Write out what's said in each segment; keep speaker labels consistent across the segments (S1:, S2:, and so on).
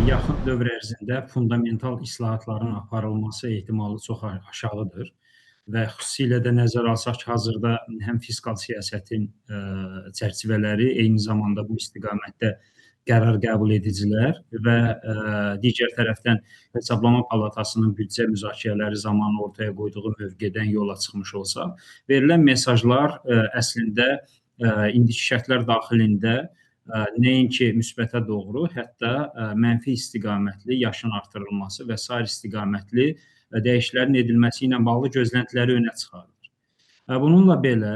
S1: yaxın dövr ərzində fundamental islahatların aparılması ehtimalı çox aşağıdır və xüsusilə də nəzərə alsaq ki, hazırda həm fiskal siyasətin çərçivələri, eyni zamanda bu istiqamətdə qərar qəbul edicilər və digər tərəfdən Hesablama Palatasının büdcə müzakirələri zamanı ortaya qoyduğu mövqedən yola çıxmış olsa, verilən mesajlar əslində indiki şərtlər daxilində nəinki müsbətə doğru, hətta mənfi istiqamətli yaşın artırılması və sair istiqamətli dəyişikliklərin edilməsi ilə bağlı gözləntiləri önə çıxarır. Bununla belə,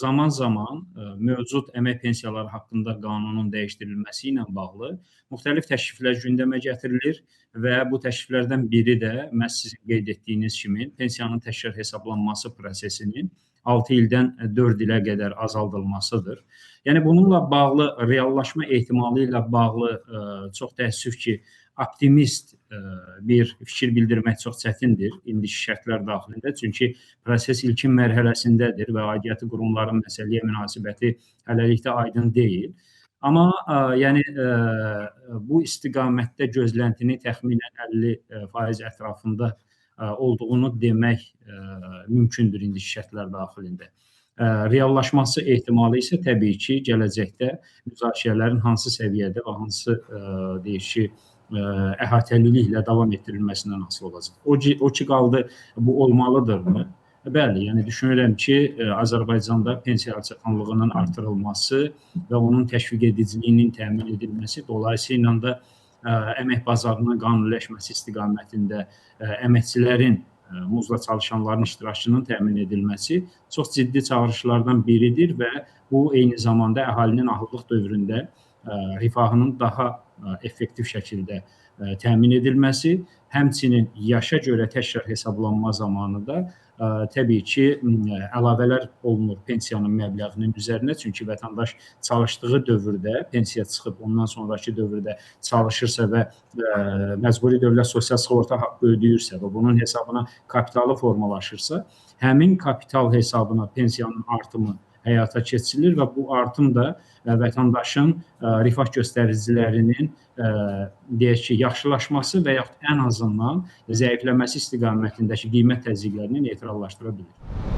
S1: zaman-zaman mövcud əmək pensiyaları haqqında qanunun dəyişdirilməsi ilə bağlı müxtəlif təkliflər gündəmə gətirilir və bu təkliflərdən biri də məhz sizin qeyd etdiyiniz kimi pensiyanın təkrar hesablanması prosesinin 6 ildən 4 ilə qədər azaldılmasıdır. Yəni, bununla bağlı reallaşma ehtimalı ilə bağlı çox təəssüf ki, optimist bir fikir bildirmək çox çətindir indiki şərtlər daxilində. Çünki proses ilkin mərhələsindədir və aidiyyatı qurumların məsələyə münasibəti hələlikdə aydın deyil. Amma yəni bu istiqamətdə gözləntinin təxminən 50% ətrafında olduğunu demək mümkündür indiki şərtlər daxilində. Reallaşması ehtimalı isə təbii ki, gələcəkdə müzakirələrin hansı səviyyədə və hansı deyək ki, əhatəliliklə davam etdirilməsindən asılı olacaq. O ki qaldı, bu olmalıdırmı? Bəli, yəni düşünürəm ki, Azərbaycanda pensiya çatanlığının artırılması və onun təşviq ediciliyinin təmin edilməsi, dolayısıyla da əmək bazarının qanuniləşməsi istiqamətində əməkçilərin, muzla çalışanların iştirakının təmin edilməsi çox ciddi çağırışlardan biridir və bu eyni zamanda əhalinin ahıllıq dövründə rifahının daha effektiv şəkildə təmin edilməsi, həmçinin yaşa görə təkrar hesablanma zamanı da təbii ki, əlavələr olunur pensiyanın məbləğinin üzərinə. Çünki vətəndaş çalışdığı dövrdə, pensiya çıxıb ondan sonraki dövrdə çalışırsa və məcburi dövlət sosial sığorta haqqı ödəyirsə və bunun hesabına kapitalı formalaşırsa, həmin kapital hesabına pensiyanın artımı həyata keçirilir və bu artım da vətəndaşın rifah göstəricilərinin deyək ki, yaxşılaşması və yaxud ən azından zəifləməsi istiqamətindəki qiymət təzyiqlərini neytrallaşdıra bilir.